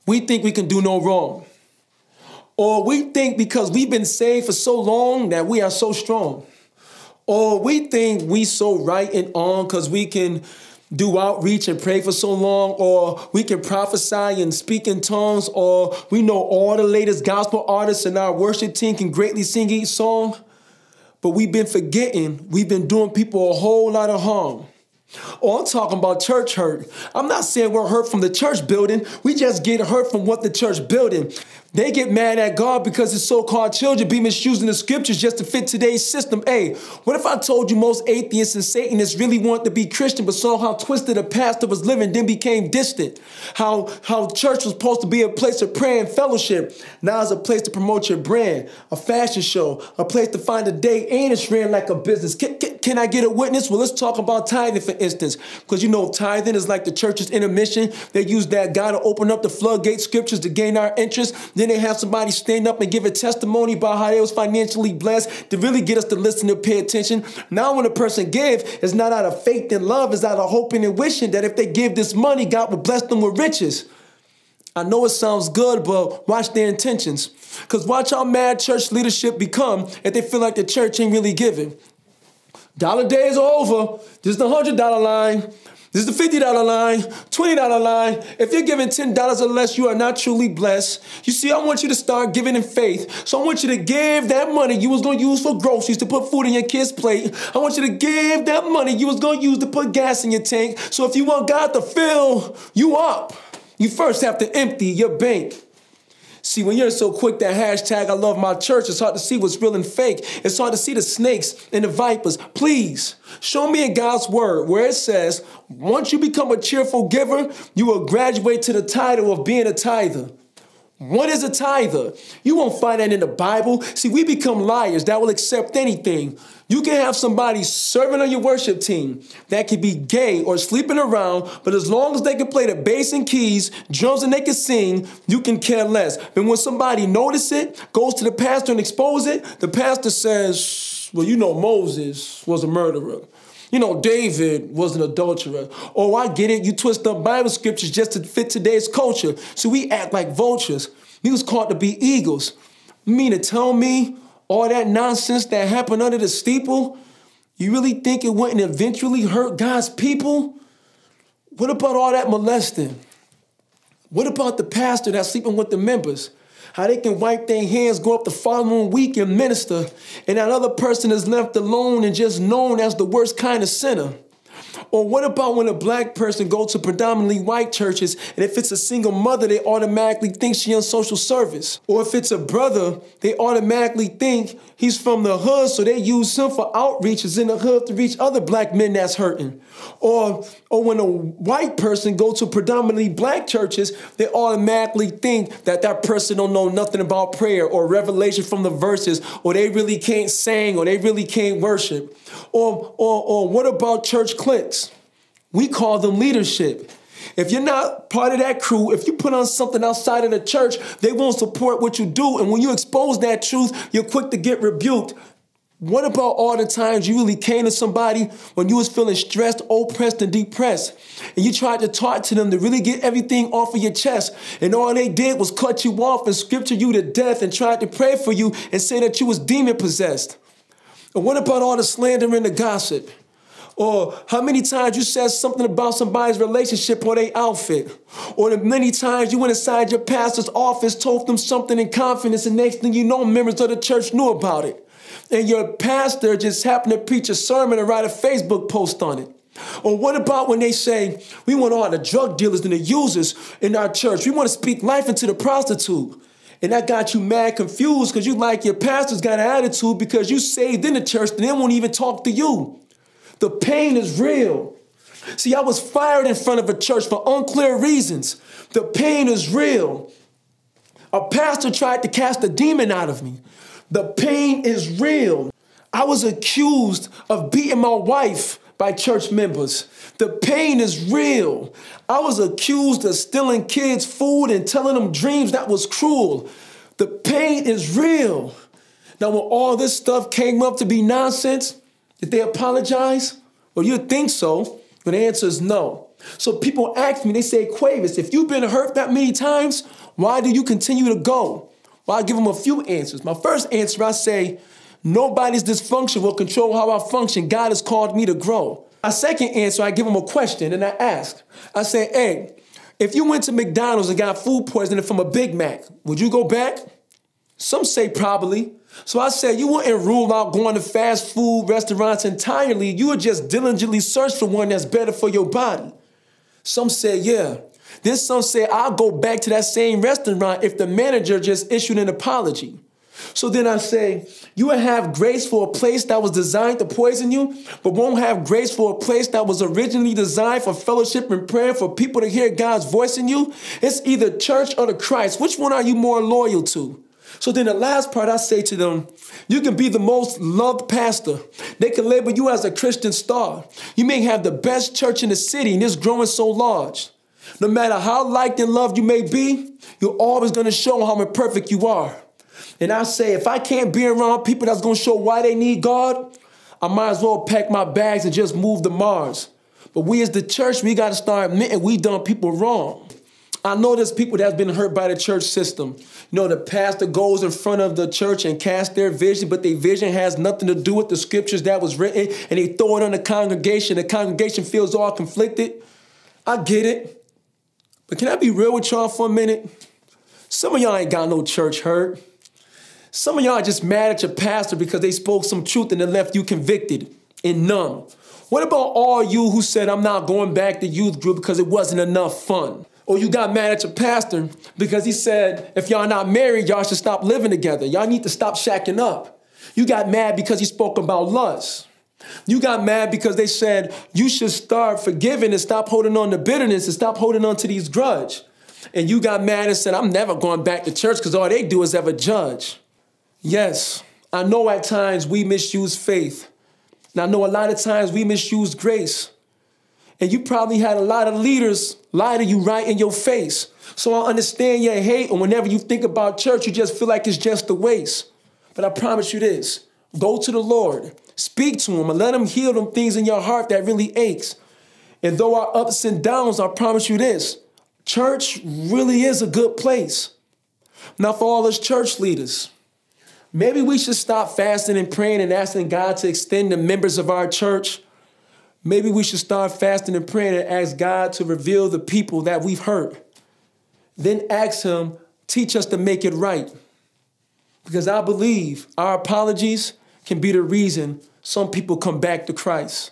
we think we can do no wrong. Or we think because we've been saved for so long that we are so strong. Or we think we so right and on because we can do outreach and pray for so long, or we can prophesy and speak in tongues, or we know all the latest gospel artists and our worship team can greatly sing each song. But we've been forgetting, we've been doing people a whole lot of harm. Oh, I'm talking about church hurt. I'm not saying we're hurt from the church building. We just get hurt from what the church building. They get mad at God because his so-called children be misusing the scriptures just to fit today's system. Hey, what if I told you most atheists and Satanists really want to be Christian but saw how twisted a pastor was living, then became distant? How church was supposed to be a place of prayer and fellowship. Now it's a place to promote your brand, a fashion show, a place to find a date, and it's ran like a business. Can I get a witness? Well, let's talk about tithing, for instance, because you know tithing is like the church's intermission. They use that God to open up the floodgate scriptures to gain our interest. Then they have somebody stand up and give a testimony about how they was financially blessed to really get us to listen and pay attention. Now when a person gives, it's not out of faith and love, it's out of hoping and wishing that if they give this money, God will bless them with riches. I know it sounds good, but watch their intentions. Because watch how mad church leadership become if they feel like the church ain't really giving. Dollar days are over. This is the $100 line. This is the $50 line, $20 line. If you're giving $10 or less, you are not truly blessed. You see, I want you to start giving in faith. So I want you to give that money you was going to use for groceries to put food in your kid's plate. I want you to give that money you was going to use to put gas in your tank. So if you want God to fill you up, you first have to empty your bank. See, when you're so quick that hashtag I love my church, it's hard to see what's real and fake. It's hard to see the snakes and the vipers. Please, show me in God's word where it says, once you become a cheerful giver, you will graduate to the title of being a tither. What is a tither? You won't find that in the Bible. See, we become liars that will accept anything. You can have somebody serving on your worship team that could be gay or sleeping around, but as long as they can play the bass and keys, drums, and they can sing, you can care less. But when somebody notices it, goes to the pastor and exposes it, the pastor says, well, you know, Moses was a murderer. You know, David was an adulterer. Oh, I get it. You twist up Bible scriptures just to fit today's culture. So we act like vultures. We was called to be eagles. You mean to tell me all that nonsense that happened under the steeple, you really think it wouldn't eventually hurt God's people? What about all that molesting? What about the pastor that's sleeping with the members? How they can wipe their hands, go up the following week and minister, and that other person is left alone and just known as the worst kind of sinner? Or what about when a black person goes to predominantly white churches, and if it's a single mother, they automatically think she's on social service? Or if it's a brother, they automatically think he's from the hood, so they use him for outreaches in the hood to reach other black men that's hurting. Or when a white person goes to predominantly black churches, they automatically think that that person don't know nothing about prayer or revelation from the verses, or they really can't sing, or they really can't worship. Or what about church cliques? We call them leadership. If you're not part of that crew, if you put on something outside of the church, they won't support what you do. And when you expose that truth, you're quick to get rebuked. What about all the times you really came to somebody when you was feeling stressed, oppressed, and depressed, and you tried to talk to them to really get everything off of your chest, and all they did was cut you off and scripture you to death and tried to pray for you and say that you was demon-possessed? Or what about all the slander and the gossip? Or how many times you said something about somebody's relationship or their outfit? Or the many times you went inside your pastor's office, told them something in confidence, and next thing you know, members of the church knew about it. And your pastor just happened to preach a sermon and write a Facebook post on it. Or what about when they say, we want all the drug dealers and the users in our church. We want to speak life into the prostitute. And that got you mad confused because you like your pastor's got an attitude because you saved in the church and they won't even talk to you. The pain is real. See, I was fired in front of a church for unclear reasons. The pain is real. A pastor tried to cast a demon out of me. The pain is real. I was accused of beating my wife by church members. The pain is real. I was accused of stealing kids' food and telling them dreams that was cruel. The pain is real. Now, when all this stuff came up to be nonsense, did they apologize? Well, you'd think so, but the answer is no. So people ask me, they say, Quavis, if you've been hurt that many times, why do you continue to go? Well, I give them a few answers. My first answer, I say, nobody's dysfunction will control how I function. God has called me to grow. My second answer, I give them a question and I ask. I say, hey, if you went to McDonald's and got food poisoning from a Big Mac, would you go back? Some say probably. So I said, you wouldn't rule out going to fast food restaurants entirely. You would just diligently search for one that's better for your body. Some say, yeah. Then some say, I'll go back to that same restaurant if the manager just issued an apology. So then I say, you would have grace for a place that was designed to poison you, but won't have grace for a place that was originally designed for fellowship and prayer, for people to hear God's voice in you. It's either church or the Christ. Which one are you more loyal to? So then the last part, I say to them, you can be the most loved pastor. They can label you as a Christian star. You may have the best church in the city and it's growing so large. No matter how liked and loved you may be, you're always going to show how imperfect you are. And I say, if I can't be around people that's going to show why they need God, I might as well pack my bags and just move to Mars. But we as the church, we got to start admitting we done people wrong. I know there's people that's been hurt by the church system. You know, the pastor goes in front of the church and casts their vision, but their vision has nothing to do with the scriptures that was written, and they throw it on the congregation. The congregation feels all conflicted. I get it. But can I be real with y'all for a minute? Some of y'all ain't got no church hurt. Some of y'all are just mad at your pastor because they spoke some truth and they left you convicted and numb. What about all you who said, I'm not going back to youth group because it wasn't enough fun? Or you got mad at your pastor because he said, if y'all not married, y'all should stop living together. Y'all need to stop shacking up. You got mad because he spoke about lust. You got mad because they said you should start forgiving and stop holding on to bitterness and stop holding on to these grudge. And you got mad and said, I'm never going back to church because all they do is ever judge. Yes, I know at times we misuse faith. And I know a lot of times we misuse grace. And you probably had a lot of leaders lie to you right in your face. So I understand your hate, and whenever you think about church, you just feel like it's just a waste. But I promise you this, go to the Lord, speak to him, and let him heal them things in your heart that really aches. And though our ups and downs, I promise you this, church really is a good place. Now for all us church leaders, maybe we should stop fasting and praying and asking God to extend the members of our church. Maybe we should start fasting and praying and ask God to reveal the people that we've hurt. Then ask him, teach us to make it right. Because I believe our apologies can be the reason some people come back to Christ.